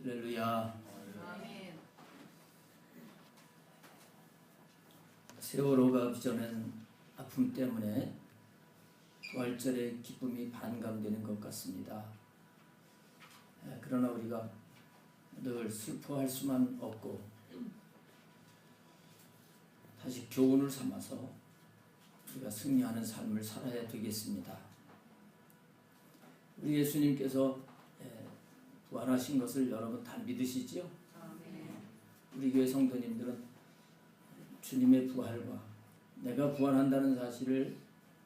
할렐루야. 아멘. 세월호가 오기 전엔 아픔 때문에 부활절의 기쁨이 반감되는 것 같습니다. 그러나 우리가 늘 슬퍼할 수만 없고 다시 교훈을 삼아서 우리가 승리하는 삶을 살아야 되겠습니다. 우리 예수님께서 부활하신 것을 여러분 다 믿으시지요? 아멘. 우리 교회 성도님들은 주님의 부활과 내가 부활한다는 사실을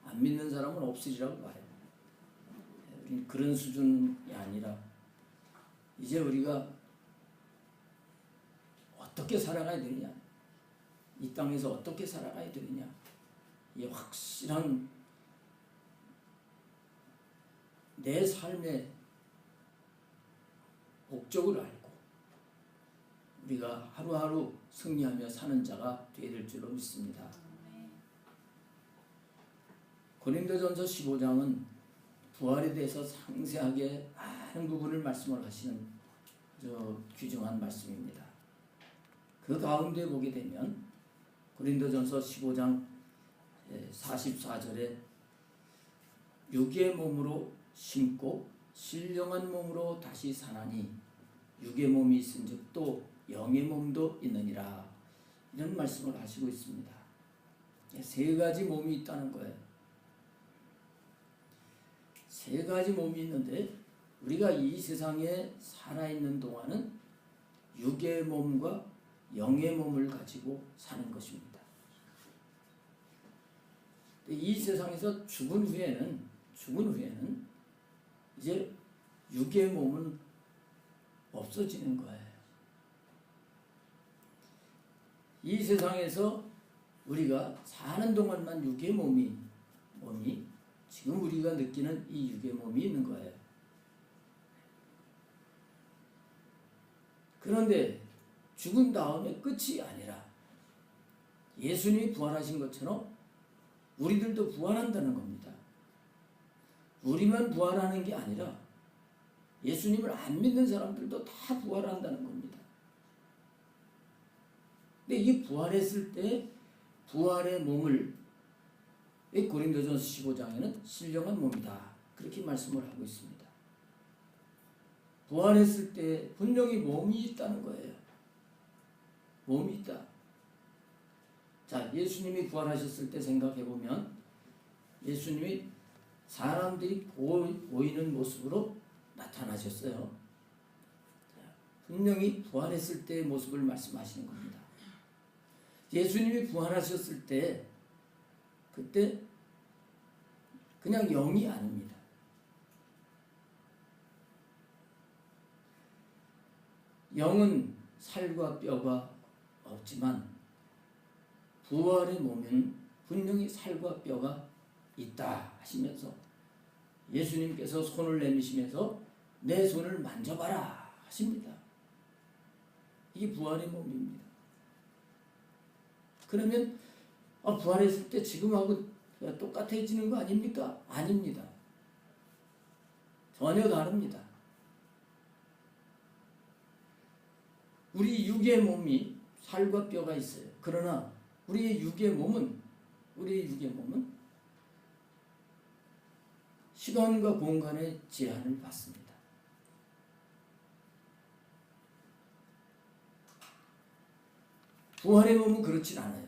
안 믿는 사람은 없으리라고 봐요. 우리는 그런 수준이 아니라 이제 우리가 어떻게 살아가야 되느냐, 이 땅에서 어떻게 살아가야 되느냐, 이 확실한 내 삶의 목적을 알고 우리가 하루하루 승리하며 사는 자가 되어야 될 줄로 믿습니다. 고린도전서 15장은 부활에 대해서 상세하게 많은 부분을 말씀을 하시는 귀중한 말씀입니다. 그 가운데 보게 되면 고린도전서 15장 44절에 육의 몸으로 심고 신령한 몸으로 다시 사나니 육의 몸이 있은즉 또 영의 몸도 있느니라, 이런 말씀을 하시고 있습니다. 세 가지 몸이 있다는 거예요. 세 가지 몸이 있는데 우리가 이 세상에 살아있는 동안은 육의 몸과 영의 몸을 가지고 사는 것입니다. 이 세상에서 죽은 후에는 이제 육의 몸은 없어지는 거예요. 이 세상에서 우리가 사는 동안만 육의 몸이 지금 우리가 느끼는 이 육의 몸이 있는 거예요. 그런데 죽은 다음에 끝이 아니라 예수님이 부활하신 것처럼 우리들도 부활한다는 겁니다. 우리만 부활하는 게 아니라 예수님을 안 믿는 사람들도 다 부활한다는 겁니다. 근데 이 부활했을 때 부활의 몸을 고린도전서 15장에는 신령한 몸이다, 그렇게 말씀을 하고 있습니다. 부활했을 때 분명히 몸이 있다는 거예요. 몸이 있다. 자, 예수님이 부활하셨을 때 생각해보면 예수님이 사람들이 보이는 모습으로 나타나셨어요. 분명히 부활했을 때의 모습을 말씀하시는 겁니다. 예수님이 부활하셨을 때 그때 그냥 영이 아닙니다. 영은 살과 뼈가 없지만 부활의 몸은 분명히 살과 뼈가 있다 하시면서 예수님께서 손을 내미시면서 내 손을 만져봐라 하십니다. 이게 부활의 몸입니다. 그러면 부활했을 때 지금하고 똑같아지는 거 아닙니까? 아닙니다. 전혀 다릅니다. 우리 육의 몸이 살과 뼈가 있어요. 그러나 우리의 육의 몸은 시간과 공간의 제한을 받습니다. 부활의 몸은 그렇진 않아요.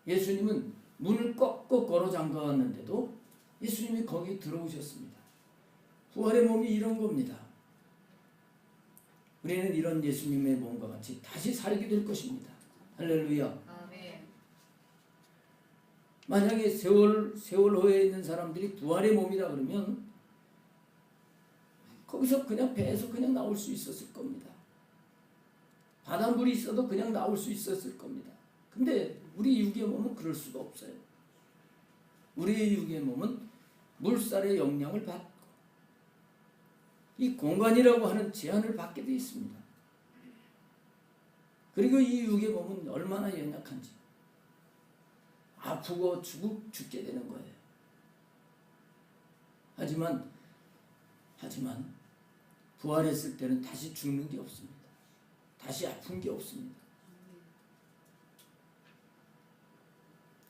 예수님은 문을 꺾고 걸어 잠가왔는데도 예수님이 거기 들어오셨습니다. 부활의 몸이 이런 겁니다. 우리는 이런 예수님의 몸과 같이 다시 살게 될 것입니다. 할렐루야. 아멘. 만약에 세월호에 있는 사람들이 부활의 몸이라 그러면 거기서 그냥 배에서 그냥 나올 수 있었을 겁니다. 바닷물이 있어도 그냥 나올 수 있었을 겁니다. 근데 우리 육의 몸은 그럴 수가 없어요. 우리의 육의 몸은 물살의 영향을 받고 이 공간이라고 하는 제한을 받게 되어 있습니다. 그리고 이 육의 몸은 얼마나 연약한지 아프고 죽게 되는 거예요. 하지만 부활했을 때는 다시 죽는 게 없습니다. 다시 아픈 게 없습니다.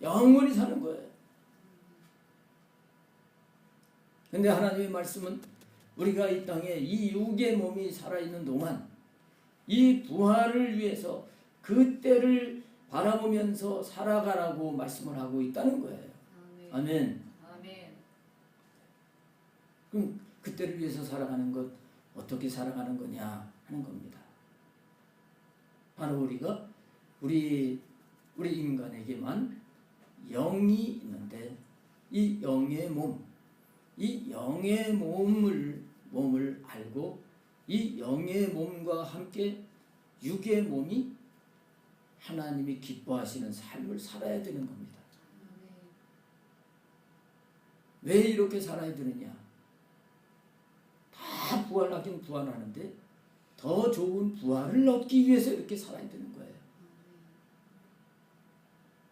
영원히 사는 거예요. 근데 하나님의 말씀은 우리가 이 땅에 이 육의 몸이 살아있는 동안 이 부활을 위해서 그 때를 바라보면서 살아가라고 말씀을 하고 있다는 거예요. 아멘. 아멘. 그럼 그때를 위해서 살아가는 것, 어떻게 살아가는 거냐 하는 겁니다. 바로 우리 인간에게만 영이 있는데 이 영의 몸을 알고 이 영의 몸과 함께 육의 몸이 하나님이 기뻐하시는 삶을 살아야 되는 겁니다. 왜 이렇게 살아야 되느냐? 다 부활하긴 부활하는데 더 좋은 부활을 얻기 위해서 이렇게 살아야 되는 거예요.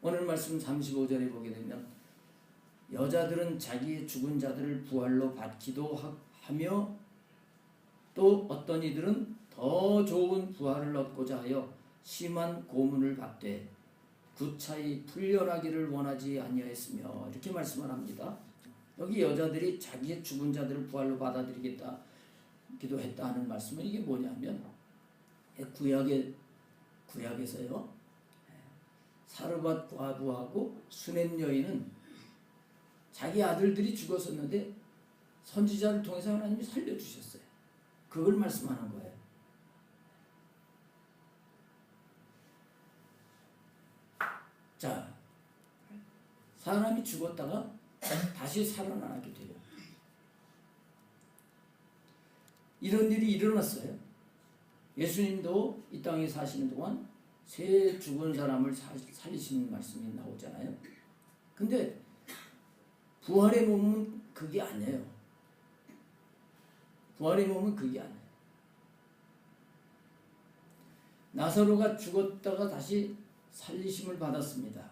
오늘 말씀 35절에 보게 되면 여자들은 자기의 죽은 자들을 부활로 받기도 하며 또 어떤 이들은 더 좋은 부활을 얻고자 하여 심한 고문을 받되 구차히 풀려나기를 원하지 아니하였으며 이렇게 말씀을 합니다. 여기 여자들이 자기의 죽은 자들을 부활로 받아들이겠다 기도했다 하는 말씀은 이게 뭐냐면 구약에서요 사르밧 과부하고 수넴 여인은 자기 아들들이 죽었었는데 선지자를 통해서 하나님이 살려주셨어요. 그걸 말씀하는 거예요. 자, 사람이 죽었다가 다시 살아나게 돼요. 이런 일이 일어났어요. 예수님도 이 땅에 사시는 동안 세 죽은 사람을 살리시는 말씀이 나오잖아요. 근데 부활의 몸은 그게 아니에요. 부활의 몸은 그게 아니에요. 나사로가 죽었다가 다시 살리심을 받았습니다.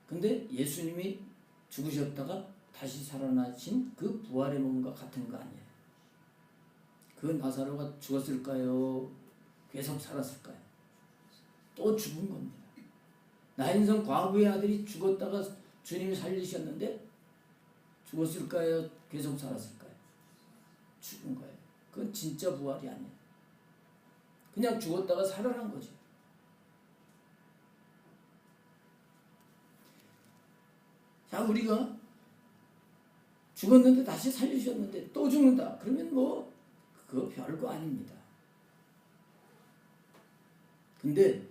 근데 예수님이 죽으셨다가 다시 살아나신 그 부활의 몸과 같은 거 아니에요. 그 나사로가 죽었을까요? 계속 살았을까요? 또 죽은 겁니다. 나인성 과부의 아들이 죽었다가 주님이 살리셨는데 죽었을까요? 계속 살았을까요? 죽은 거예요. 그건 진짜 부활이 아니에요. 그냥 죽었다가 살아난 거죠. 자, 우리가 죽었는데 다시 살리셨는데 또 죽는다. 그러면 뭐 그거 별거 아닙니다. 근데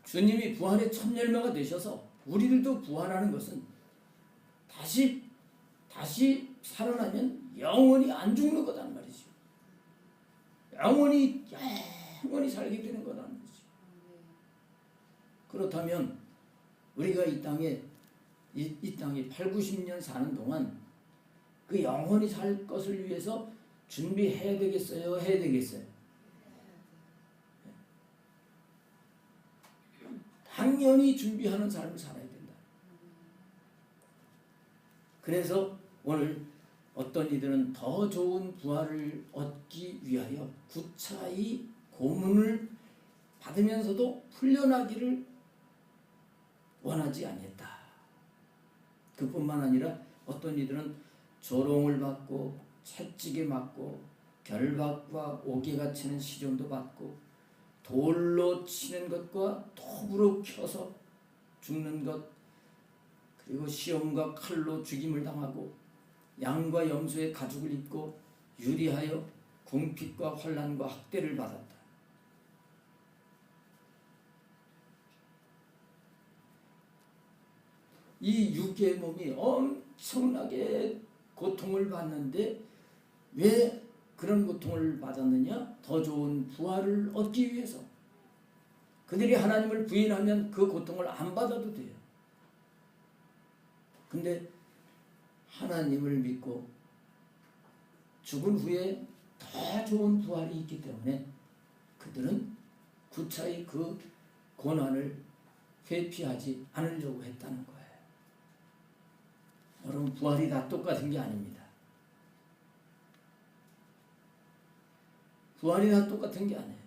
주님이 부활의 첫 열매가 되셔서 우리들도 부활하는 것은 다시 살아나면 영원히 안 죽는 거란 말이죠. 영원히 살게 되는 거란 말이죠. 그렇다면 우리가 이 땅에 8, 90년 사는 동안 그 영원히 살 것을 위해서 준비해야 되겠어요? 해야 되겠어요? 당연히 준비하는 삶을 살아야 된다. 그래서 오늘 어떤 이들은 더 좋은 부활을 얻기 위하여 구차히 고문을 받으면서도 풀려나기를 원하지 아니했다. 그뿐만 아니라 어떤 이들은 조롱을 받고 채찍에 맞고 결박과 옥에가 치는 시련도 받고 돌로 치는 것과 톱으로 켜서 죽는 것, 그리고 시험과 칼로 죽임을 당하고 양과 염소의 가죽을 입고 유리하여 궁핍과 환난과 학대를 받았다. 이 육의 몸이 엄청나게 고통을 받는데 왜 그런 고통을 받았느냐? 더 좋은 부활을 얻기 위해서. 그들이 하나님을 부인하면 그 고통을 안 받아도 돼요. 근데 하나님을 믿고 죽은 후에 더 좋은 부활이 있기 때문에 그들은 구차히 그 고난을 회피하지 않으려고 했다는 거예요. 여러분, 부활이 다 똑같은 게 아닙니다. 부활이 다 똑같은 게 아니에요.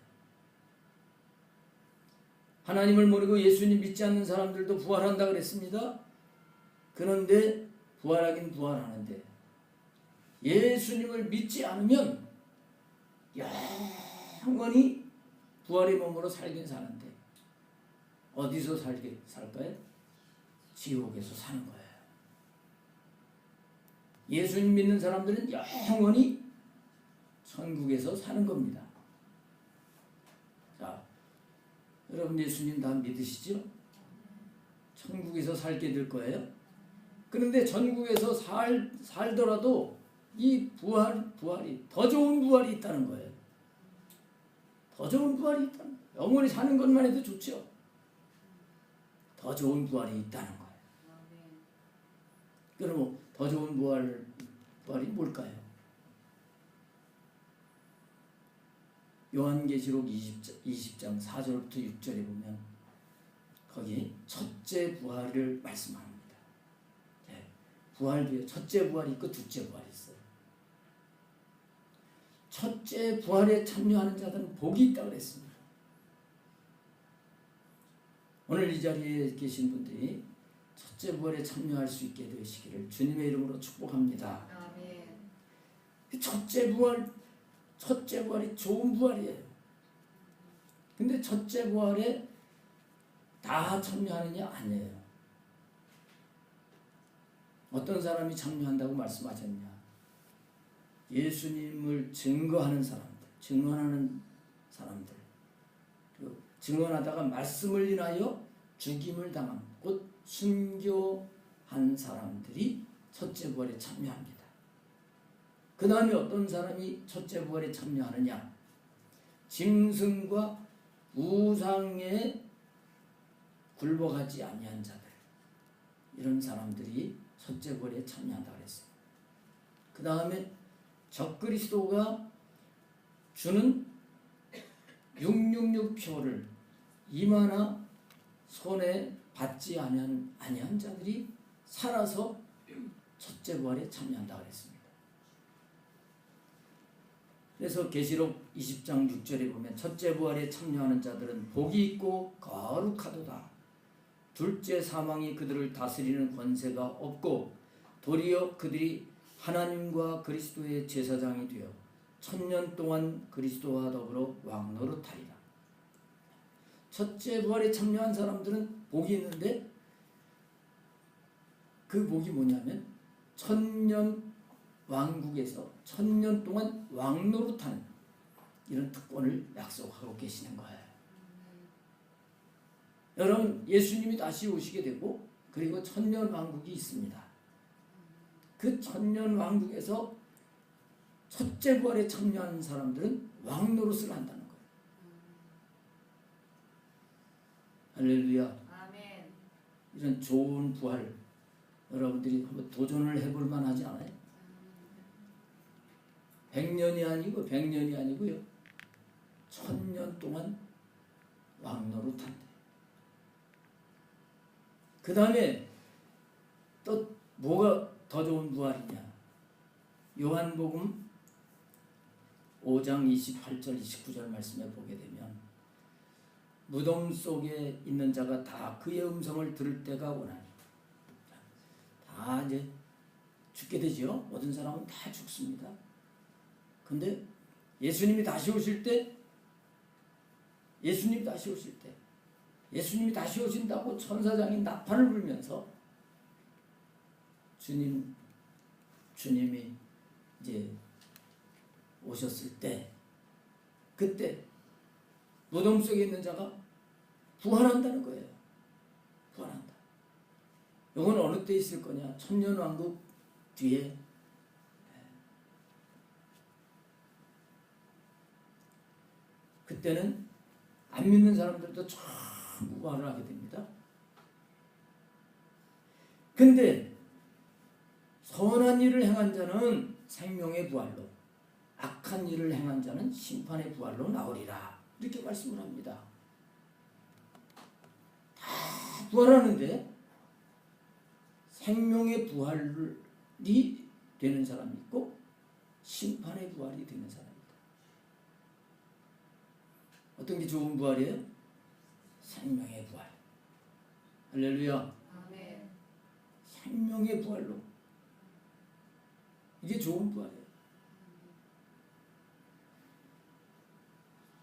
하나님을 모르고 예수님 믿지 않는 사람들도 부활한다 그랬습니다. 그런데 부활하긴 부활하는데 예수님을 믿지 않으면 영원히 부활의 몸으로 살긴 사는데 어디서 살까요? 지옥에서 사는 거예요. 예수님 믿는 사람들은 영원히 천국에서 사는 겁니다. 자, 여러분 예수님 다 믿으시죠? 천국에서 살게 될 거예요. 그런데 천국에서 살더라도 이 부활이 더 좋은 부활이 있다는 거예요. 더 좋은 부활이 있다는 거예요. 영원히 사는 것만 해도 좋죠. 더 좋은 부활이 있다는 거예요. 그럼 더 좋은 부활이 뭘까요? 요한계시록 20장 4절부터 6절에 보면 거기 첫째 부활을 말씀합니다. 부활도요. 첫째 부활이 있고 둘째 부활이 있어요. 첫째 부활에 참여하는 자들은 복이 있다고 그랬습니다. 오늘 이 자리에 계신 분들이 첫째 부활에 참여할 수 있게 되시기를 주님의 이름으로 축복합니다. 아멘. 첫째 부활이 좋은 부활이에요. 근데 첫째 부활에 다 참여하느냐? 아니에요. 어떤 사람이 참여한다고 말씀하셨냐? 예수님을 증거하는 사람들, 그리고 증언하다가 말씀을 인하여 죽임을 당함, 곧 순교한 사람들이 첫째 부활에 참여합니다. 그 다음에 어떤 사람이 첫째 부활에 참여하느냐? 짐승과 우상에 굴복하지 아니한 자들, 이런 사람들이 첫째 부활에 참여한다 그랬어요. 그 다음에 적그리스도가 주는 666표를 이마나 손에 받지 아니한 자들이 살아서 첫째 부활에 참여한다 그랬습니다. 그래서 계시록 20장 6절에 보면 첫째 부활에 참여하는 자들은 복이 있고 거룩하도다. 둘째 사망이 그들을 다스리는 권세가 없고 도리어 그들이 하나님과 그리스도의 제사장이 되어 1000년 동안 그리스도와 더불어 왕노릇하리라. 첫째 부활에 참여한 사람들은 복이 있는데 그 복이 뭐냐면 1000년 왕국에서 1000년 동안 왕노릇하는 이런 특권을 약속하고 계시는 거예요. 여러분 예수님이 다시 오시게 되고 그리고 1000년 왕국이 있습니다. 그 1000년 왕국에서 첫째 부활에 참여하는 사람들은 왕노릇을 한다는 거예요. 할렐루야. 아멘. 이런 좋은 부활 여러분들이 한번 도전을 해볼 만하지 않아요? 100년이 아니고요 1000년 동안 왕노릇한대. 그 다음에 또 뭐가 더 좋은 부활이냐? 요한복음 5장 28절 29절 말씀에 보게 되면 무덤 속에 있는 자가 다 그의 음성을 들을 때가 오나니, 다 이제 죽게 되죠. 모든 사람은 다 죽습니다. 근데 예수님이 다시 오실 때 예수님이 다시 오신다고 천사장이 나팔을 불면서 주님이 이제 오셨을 때 그때 무덤 속에 있는 자가 부활한다는 거예요. 부활한다. 이건 어느 때 있을 거냐? 천년왕국 뒤에. 그때는 안 믿는 사람들도 전부 부활을 하게 됩니다. 근데 선한 일을 행한 자는 생명의 부활로, 악한 일을 행한 자는 심판의 부활로 나오리라. 이렇게 말씀을 합니다. 다 부활하는데 생명의 부활이 되는 사람이 있고 심판의 부활이 되는 사람이 있다. 어떤 게 좋은 부활이에요? 생명의 부활. 할렐루야. 아멘. 생명의 부활로. 이게 좋은 부활이에요.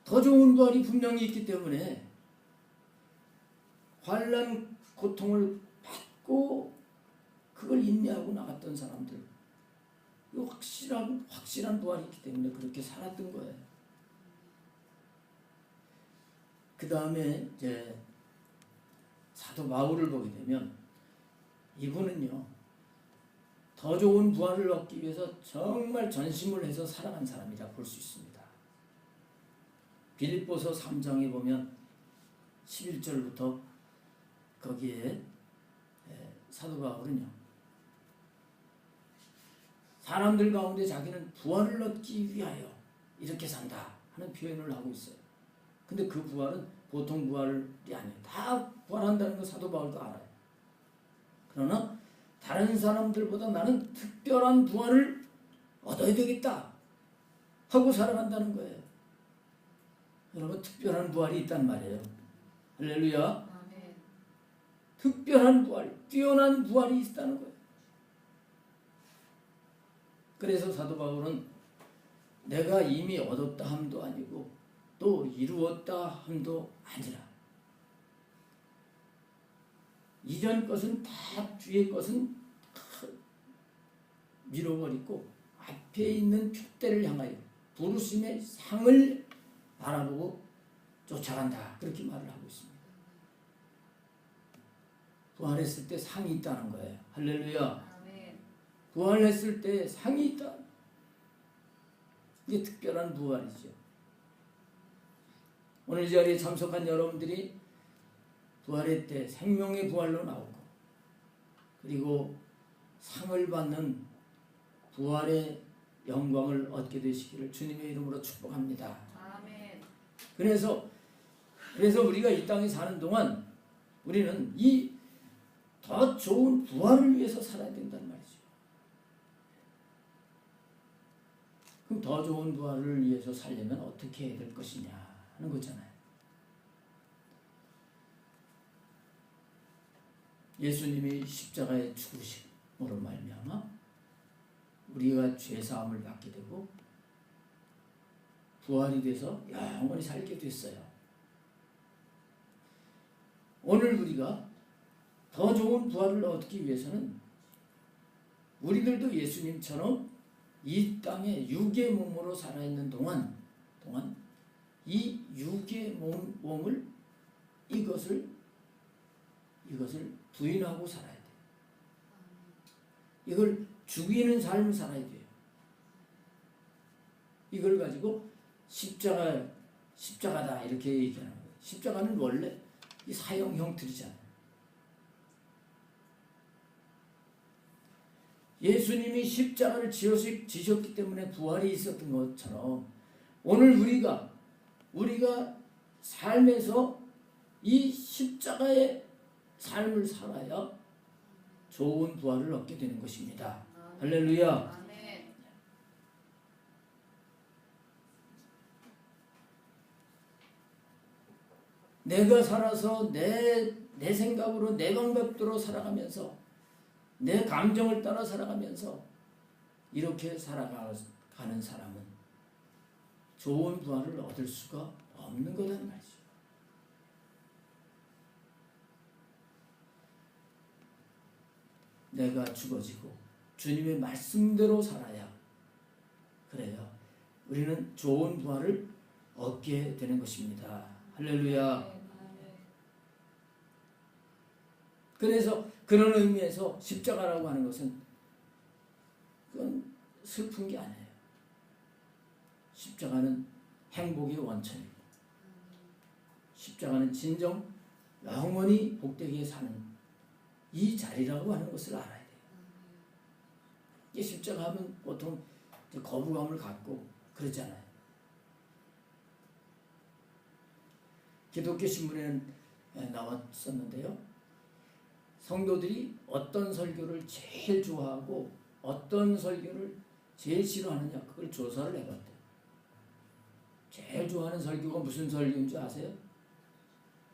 더 좋은 부활이 분명히 있기 때문에 환난 고통을 받고 그걸 인내하고 나갔던 사람들, 이 확실한 부활이 있기 때문에 그렇게 살았던 거예요. 그 다음에 이제 사도 바울을 보게 되면 이분은요, 더 좋은 부활을 얻기 위해서 정말 전심을 해서 살아간 사람이라 볼 수 있습니다. 빌립보서 3장에 보면 11절부터 거기에 사도 바울은요, 사람들 가운데 자기는 부활을 얻기 위하여 이렇게 산다 하는 표현을 하고 있어요. 근데 그 부활은 보통 부활이 아니에요. 다 부활한다는 거 사도 바울도 알아요. 그러나 다른 사람들보다 나는 특별한 부활을 얻어야 되겠다 하고 살아간다는 거예요. 여러분, 특별한 부활이 있단 말이에요. 할렐루야. 아멘. 특별한 부활, 뛰어난 부활이 있다는 거예요. 그래서 사도 바울은 내가 이미 얻었다 함도 아니고 또 이루었다 함도 아니라, 이전 것은 다, 뒤의 것은 다 밀어버리고 앞에 있는 촛대를 향하여 부르심의 상을 바라보고 쫓아간다, 그렇게 말을 하고 있습니다. 부활했을 때 상이 있다는 거예요. 할렐루야. 아멘. 부활했을 때 상이 있다. 이게 특별한 부활이죠. 오늘 이 자리에 참석한 여러분들이 부활의 때 생명의 부활로 나오고, 그리고 상을 받는 부활의 영광을 얻게 되시기를 주님의 이름으로 축복합니다. 아멘. 그래서 우리가 이 땅에 사는 동안 우리는 이 더 좋은 부활을 위해서 살아야 된다는 말이죠. 그럼 더 좋은 부활을 위해서 살려면 어떻게 해야 될 것이냐 하는 거잖아요. 예수님이 십자가에 죽으심으로 말미암아 우리가 죄 사함을 받게 되고 부활이 돼서 영원히 살게 됐어요. 오늘 우리가 더 좋은 부활을 얻기 위해서는 우리들도 예수님처럼 이 땅에 육의 몸으로 살아있는 동안 이 육의 몸을 이것을 부인하고 살아야 돼요. 이걸 죽이는 삶을 살아야 돼요. 이걸 가지고 십자가다 이렇게 얘기하는 거예요. 십자가는 원래 이 사형 형틀이잖아요. 예수님이 십자가를 지셨기 때문에 부활이 있었던 것처럼 오늘 우리가 삶에서 이 십자가의 삶을 살아야 좋은 부활을 얻게 되는 것입니다. 할렐루야. 아멘. 내가 살아서 내 생각으로 내 방법대로 살아가면서 내 감정을 따라 살아가면서 이렇게 살아가는 사람은 좋은 부활을 얻을 수가 없는 거란 말이죠. 내가 죽어지고 주님의 말씀대로 살아야, 그래요, 우리는 좋은 부활을 얻게 되는 것입니다. 할렐루야. 그래서 그런 의미에서 십자가라고 하는 것은 그건 슬픈 게 아니에요. 십자가는 행복의 원천이고 십자가는 진정 영원히 복되게 사는 이 자리라고 하는 것을 알아야 돼요. 이 십자가 하면 보통 거부감을 갖고 그러잖아요. 기독교 신문에는 나왔었는데요. 성도들이 어떤 설교를 제일 좋아하고 어떤 설교를 제일 싫어하느냐, 그걸 조사를 해봤대요. 제일 좋아하는 설교가 무슨 설교인지 아세요?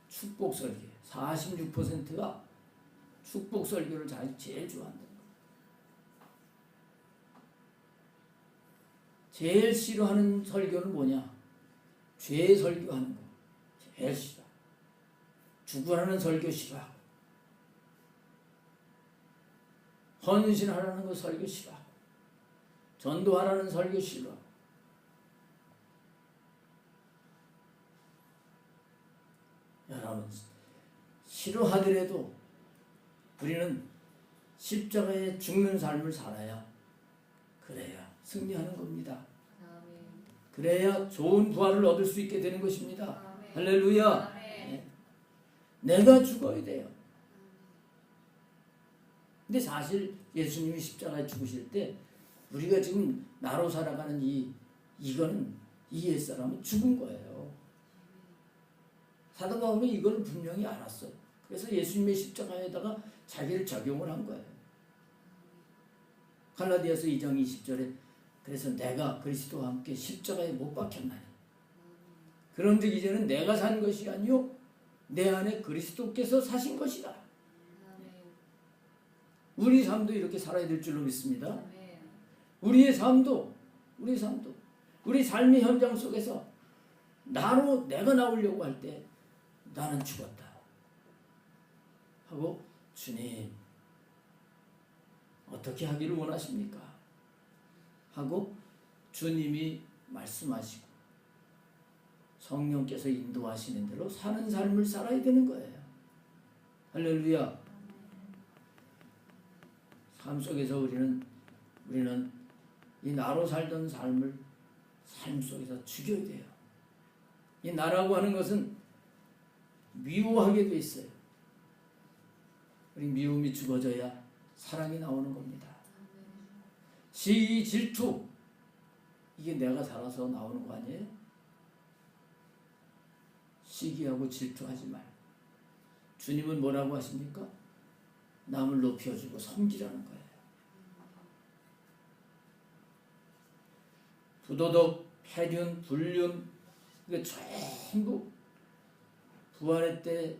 축복 설교. 46%가 축복 설교를 제일 좋아한다. 제일 싫어하는 설교는 뭐냐? 죄 설교하는 거. 제일 싫어. 죽으라는 설교 싫어하고, 헌신하라는 거 설교 싫어하고, 전도하라는 설교 싫어하고. 여러분, 싫어하더라도 우리는 십자가에 죽는 삶을 살아야, 그래야 승리하는 겁니다. 그래야 좋은 부활을 얻을 수 있게 되는 것입니다. 할렐루야. 네. 내가 죽어야 돼요. 근데 사실 예수님이 십자가에 죽으실 때 우리가 지금 나로 살아가는 이거는 이 옛사람은 죽은 거예요. 사도 바울은 이걸 분명히 알았어요. 그래서 예수님의 십자가에다가 자기를 적용을 한 거예요. 갈라디아서 2장 20절에 그래서 내가 그리스도와 함께 십자가에 못 박혔나니 그런즉 이제는 내가 산 것이 아니요 내 안에 그리스도께서 사신 것이다. 우리 삶도 이렇게 살아야 될 줄로 믿습니다. 우리의 삶도 우리 삶의 현장 속에서 나로 내가 나오려고 할 때 나는 죽었다 하고 주님 어떻게 하기를 원하십니까? 하고 주님이 말씀하시고 성령께서 인도하시는 대로 사는 삶을 살아야 되는 거예요. 할렐루야. 삶 속에서 우리는 이 나로 살던 삶을 삶 속에서 죽여야 돼요. 이 나라고 하는 것은 미워하게 돼 있어요. 우리 미움이 죽어져야 사랑이 나오는 겁니다. 시기, 질투 이게 내가 살아서 나오는 거 아니에요? 시기하고 질투하지 말. 주님은 뭐라고 하십니까? 남을 높여주고 섬기라는 거예요. 부도덕, 폐륜, 불륜 이게 전부 부활의 때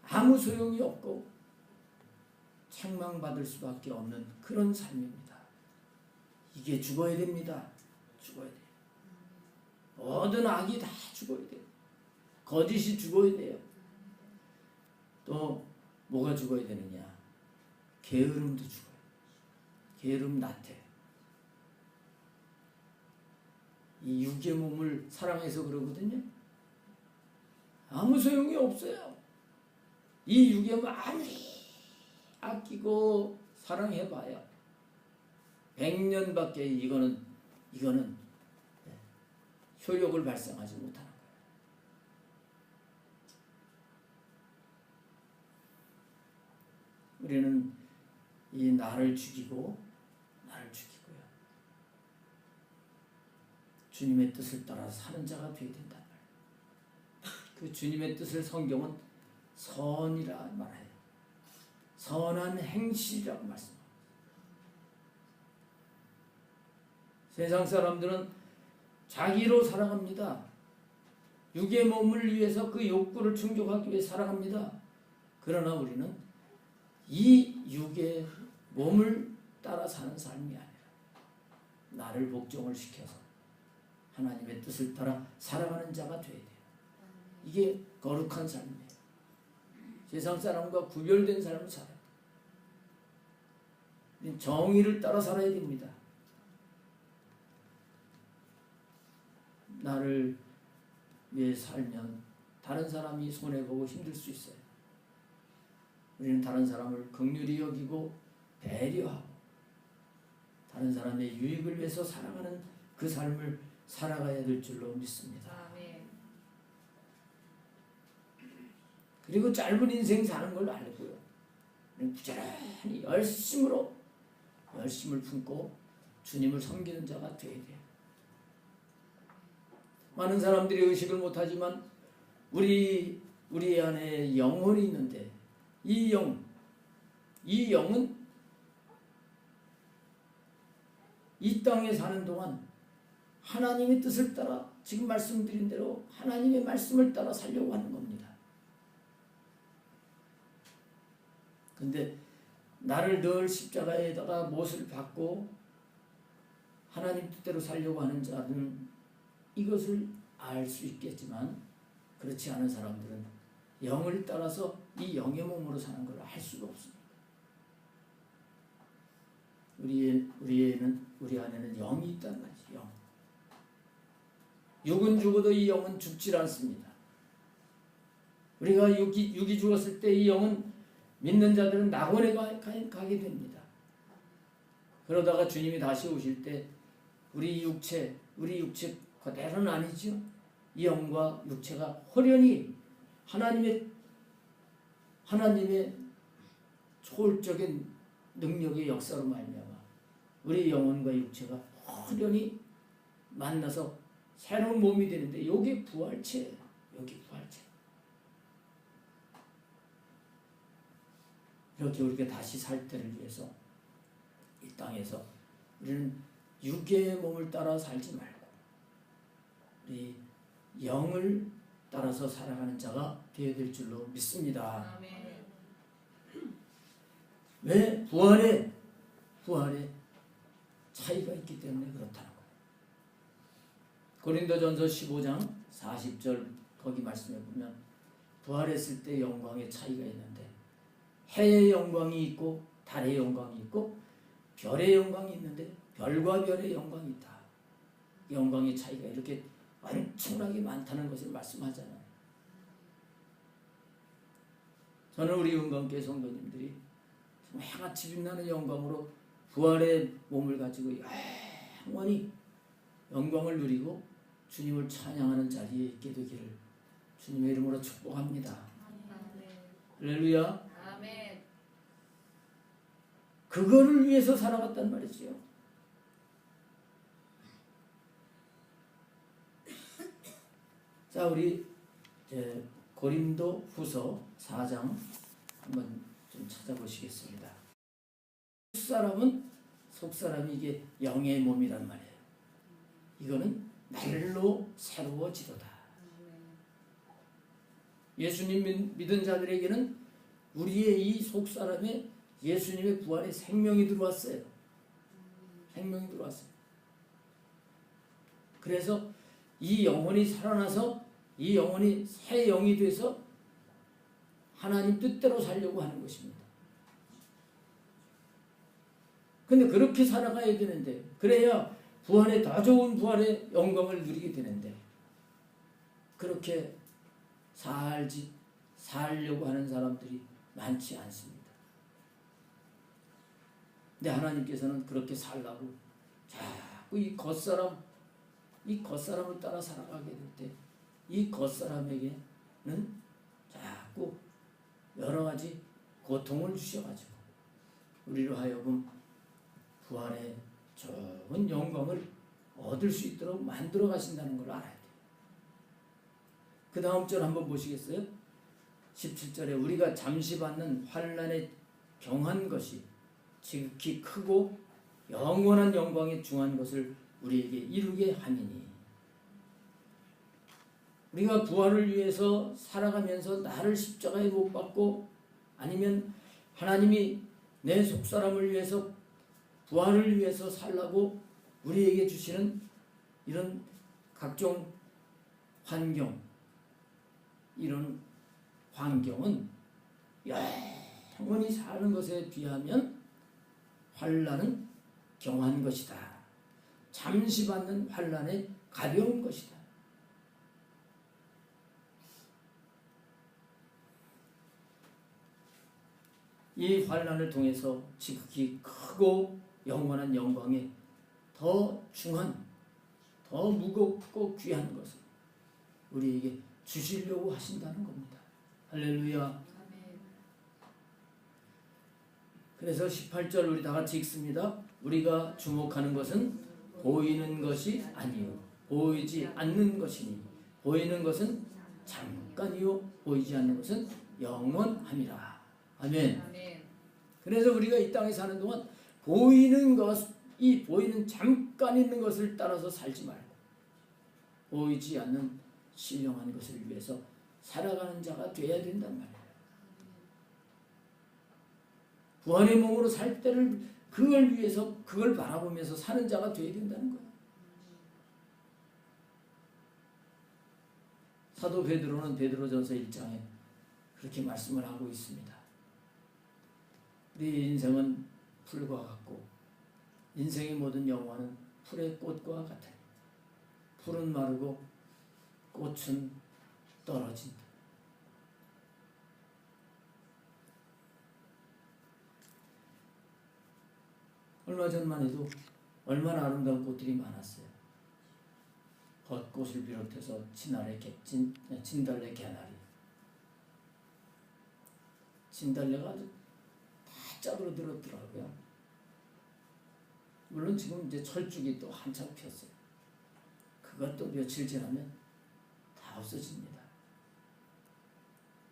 아무 소용이 없고 책망받을 수밖에 없는 그런 삶입니다. 이게 죽어야 됩니다. 죽어야 돼요. 모든 악이 다 죽어야 돼요. 거짓이 죽어야 돼요. 또 뭐가 죽어야 되느냐? 게으름도 죽어요. 게으름 나태. 이 육의 몸을 사랑해서 그러거든요. 아무 소용이 없어요. 이 육의 몸 아무리 아끼고 사랑해봐야 100년밖에 이거는 효력을 발생하지 못하는 거예요. 우리는 이 나를 죽이고요. 주님의 뜻을 따라 사는 자가 되어야 된단 말이에요. 그 주님의 뜻을 성경은 선이라 말해요. 선한 행실이라고 말씀합니다. 세상 사람들은 자기로 살아갑니다. 육의 몸을 위해서 그 욕구를 충족하기 위해 살아갑니다. 그러나 우리는 이 육의 몸을 따라 사는 삶이 아니라 나를 복종을 시켜서 하나님의 뜻을 따라 살아가는 자가 되어야 돼요. 이게 거룩한 삶이에요. 세상 사람과 구별된 삶을 살아야 돼요. 정의를 따라 살아야 됩니다. 나를 위해 살면 다른 사람이 손해보고 힘들 수 있어요. 우리는 다른 사람을 긍휼히 여기고 배려하고 다른 사람의 유익을 위해서 살아가는 그 삶을 살아가야 될 줄로 믿습니다. 아멘. 그리고 짧은 인생 사는 걸 알고요. 부지런히 열심을 품고 주님을 섬기는 자가 되어야 돼요. 많은 사람들이 의식을 못하지만 우리 안에 영혼이 있는데 이 영은 이 땅에 사는 동안 하나님의 뜻을 따라 지금 말씀드린 대로 하나님의 말씀을 따라 살려고 하는 겁니다. 근데 나를 늘 십자가에다가 못을 박고 하나님 뜻대로 살려고 하는 자는 이것을 알 수 있겠지만 그렇지 않은 사람들은 영을 따라서 이 영의 몸으로 사는 걸 알 수가 없습니다. 우리 안에는 영이 있다는 거지. 영. 육은 죽어도 이 영은 죽질 않습니다. 우리가 육이 죽었을 때 이 영은 믿는 자들은 낙원에 가게 됩니다. 그러다가 주님이 다시 오실 때 우리 육체 그대로는 아니죠. 이 영과 육체가 호련히 하나님의 초월적인 능력의 역사로 말미암아 우리 영혼과 육체가 호련히 만나서 새로운 몸이 되는데 여기 부활체예요. 여기 부활체. 이렇게 우리가 다시 살 때를 위해서 이 땅에서 우리는 육의 몸을 따라 살지 말고 우리 영을 따라서 살아가는 자가 되어야 될 줄로 믿습니다. 아멘. 왜? 부활에 차이가 있기 때문에 그렇다는 거예요. 고린도전서 15장 40절 거기 말씀해 보면 부활했을 때 영광의 차이가 있는데 해의 영광이 있고 달의 영광이 있고 별의 영광이 있는데 별과 별의 영광이 있다. 영광의 차이가 이렇게 엄청나게 많다는 것을 말씀하잖아요. 저는 우리 은광교회 성도님들이 해같이 빛나는 영광으로 부활의 몸을 가지고 영원히 영광을 누리고 주님을 찬양하는 자리에 있게 되기를 주님의 이름으로 축복합니다. 할렐루야. 아멘. 그거를 위해서 살아갔단 말이지요. 자, 우리 고린도 후서 4장 한번 좀 찾아보시겠습니다. 속사람이 이게 영의 몸이란 말이에요. 이거는 날로 새로워지도다. 예수님 믿은 자들에게는 우리의 이 속사람에 예수님의 부활의 생명이 들어왔어요. 생명이 들어왔어요. 그래서 이 영혼이 살아나서 이 영혼이 새 영이 돼서 하나님 뜻대로 살려고 하는 것입니다. 근데 그렇게 살아가야 되는데 그래야 부활의 더 좋은 부활의 영광을 누리게 되는데 그렇게 살려고 하는 사람들이 많지 않습니다. 근데 하나님께서는 그렇게 살라고 자꾸 이 겉사람을 따라 살아가게 될 때 이 겉사람에게는 자꾸 여러 가지 고통을 주셔가지고 우리로 하여금 부활의 좋은 영광을 얻을 수 있도록 만들어 가신다는 걸 알아야 돼요. 그 다음 절 한번 보시겠어요? 17절에 우리가 잠시 받는 환난에 경한 것이 지극히 크고 영원한 영광에 중한 것을 우리에게 이루게 함이니 우리가 부활을 위해서 살아가면서 나를 십자가에 못 박고 아니면 하나님이 내 속사람을 위해서 부활을 위해서 살라고 우리에게 주시는 이런 각종 환경 이런 환경은 영원히 사는 것에 비하면 환난은 경한 것이다. 잠시 받는 환난에 가벼운 것이다. 이 환난을 통해서 지극히 크고 영원한 영광에 더 중한, 더 무겁고 귀한 것을 우리에게 주시려고 하신다는 겁니다. 할렐루야. 아멘. 그래서 18절 우리 다 같이 읽습니다. 우리가 주목하는 것은 보이는 것이 아니요 보이지 않는 것이니 보이는 것은 잠깐이요 보이지 않는 것은 영원함이라. 아멘. 아멘. 그래서 우리가 이 땅에 사는 동안 보이는 것, 이 보이는 잠깐 있는 것을 따라서 살지 말고 보이지 않는 신령한 것을 위해서 살아가는 자가 돼야 된단 말이에요. 구원의 몸으로 살 때를 그걸 위해서 그걸 바라보면서 사는 자가 돼야 된다는 거예요. 사도 베드로는 베드로전서 1장에 그렇게 말씀을 하고 있습니다. 네 인생은 풀과 같고 인생의 모든 영화는 풀의 꽃과 같아요. 풀은 마르고 꽃은 떨어진다. 얼마 전만 해도 얼마나 아름다운 꽃들이 많았어요. 벚꽃을 비롯해서 진달래, 개나리. 진달래가 아주 다 짜부러들었더라고요. 물론 지금 이제 철쭉이 또 한참 폈어요. 그것도 며칠 지나면 다 없어집니다.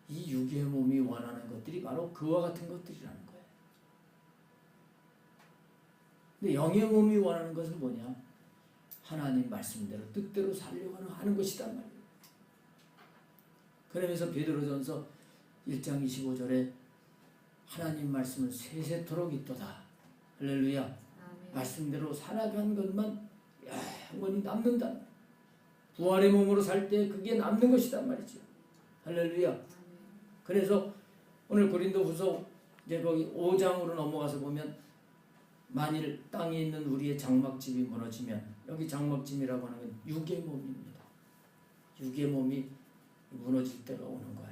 이 육의 몸이 원하는 것들이 바로 그와 같은 것들이라는 거예요. 근데 영의 몸이 원하는 것은 뭐냐? 하나님 말씀대로 뜻대로 살려고 하는 것이란 말이에요. 그러면서 베드로전서 1장 25절에 하나님 말씀을 세세토록 있도다. 할렐루야. 아멘. 말씀대로 살아간 것만 영원히 남는다. 부활의 몸으로 살 때 그게 남는 것이란 말이죠. 할렐루야. 아멘. 그래서 오늘 고린도후서 이제 거기 5장으로 넘어가서 보면 만일 땅에 있는 우리의 장막집이 무너지면 여기 장막집이라고 하는 건 육의 몸입니다. 육의 몸이 무너질 때가 오는 거예요.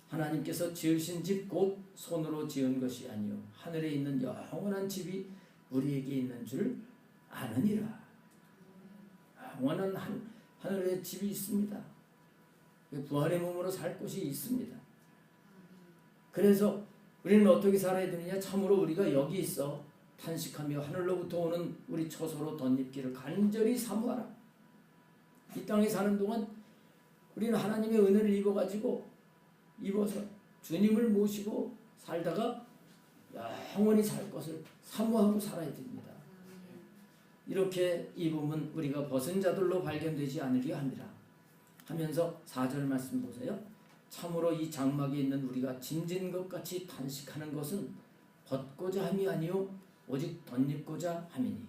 하나님께서 지으신 집 곧 손으로 지은 것이 아니요 하늘에 있는 영원한 집이 우리에게 있는 줄 아느니라. 영원한 하늘에 집이 있습니다. 부활의 몸으로 살 곳이 있습니다. 그래서 우리는 어떻게 살아야 되느냐? 참으로 우리가 여기 있어 탄식하며 하늘로부터 오는 우리 처소로 덧입기를 간절히 사모하라. 이 땅에 사는 동안 우리는 하나님의 은혜를 입어서 주님을 모시고 살다가 영원히 살 것을 사모하고 살아야 됩니다. 이렇게 입으면 우리가 벗은 자들로 발견되지 않으려 합니다. 하면서 4절 말씀 보세요. 참으로 이 장막에 있는 우리가 짐진 것 같이 탄식하는 것은 벗고자 함이 아니요 오직 덧입고자 함이니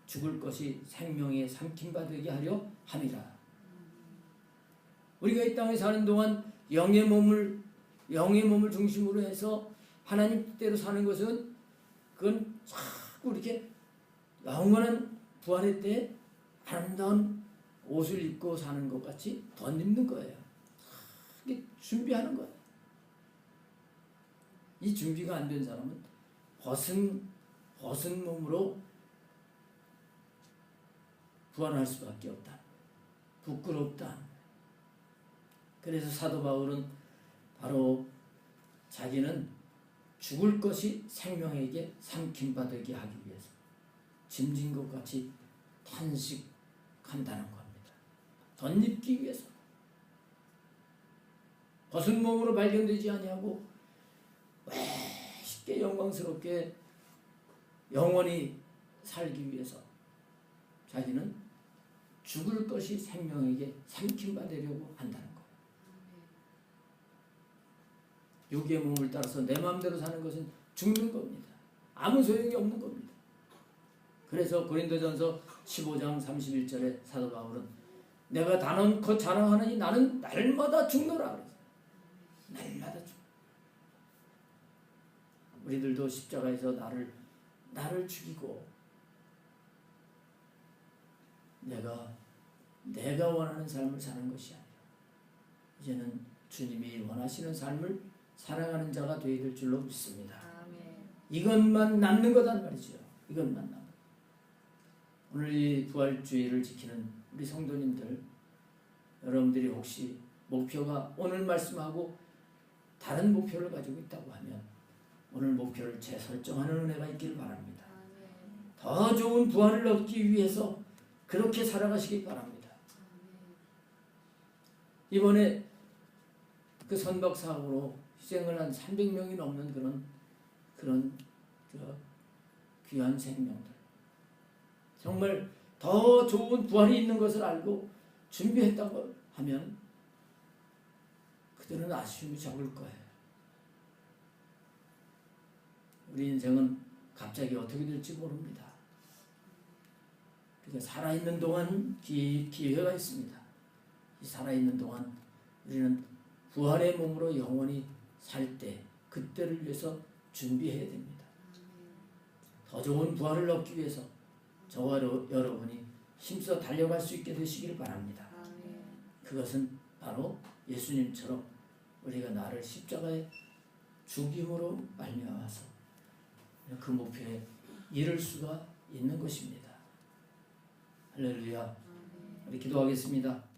죽을 것이 생명의 삼킴바 되게 하려 함이라. 우리가 이 땅에 사는 동안 영의 몸을 중심으로 해서 하나님 뜻대로 사는 것은 그건 자꾸 이렇게 영원한 부활의 때 아름다운 옷을 입고 사는 것 같이 덧입는 거예요. 이게 준비하는 거예요. 이 준비가 안 된 사람은 벗은 몸으로 부활할 수밖에 없다. 부끄럽다. 그래서 사도 바울은 바로 자기는 죽을 것이 생명에게 삼킴바 되게 하기 위해서 짐진 것 같이 탄식한다는 겁니다. 덧입기 위해서. 벗은 몸으로 발견되지 아니하고 쉽게 영광스럽게 영원히 살기 위해서 자기는 죽을 것이 생명에게 삼킴바 되려고 한다는 거예요. 육의 몸을 따라서 내 마음대로 사는 것은 죽는 겁니다. 아무 소용이 없는 겁니다. 그래서 고린도전서 15장 31절에 사도 바울은 내가 단언코 자랑하느니 나는 날마다 죽노라 그랬어요. 날마다 죽. 우리들도 십자가에서 나를 죽이고 내가 원하는 삶을 사는 것이 아니라 이제는 주님이 원하시는 삶을 살아가는 자가 되어야 될 줄로 믿습니다. 아멘. 이것만 남는 거단 말이죠. 이것만 남는. 오늘 이 부활주의를 지키는 우리 성도님들, 여러분들이 혹시 목표가 오늘 말씀하고 다른 목표를 가지고 있다고 하면 오늘 목표를 재설정하는 은혜가 있기를 바랍니다. 아멘. 더 좋은 부활을 얻기 위해서 그렇게 살아가시기 바랍니다. 아멘. 이번에 그 선박 사고로 희생을 한 300명이 넘는 그런 귀한 생명들. 정말 더 좋은 부활이 있는 것을 알고 준비했다고 하면 그들은 아쉬움이 적을 거예요. 우리 인생은 갑자기 어떻게 될지 모릅니다. 그러니까 살아있는 동안 기회가 있습니다. 이 살아있는 동안 우리는 부활의 몸으로 영원히 살 때 그때를 위해서 준비해야 됩니다. 더 좋은 부활을 얻기 위해서 저와 여러분이 힘써 달려갈 수 있게 되시길 바랍니다. 그것은 바로 예수님처럼 우리가 나를 십자가에 죽임으로 말미암아서 그 목표에 이를 수가 있는 것입니다. 할렐루야. 우리 기도하겠습니다.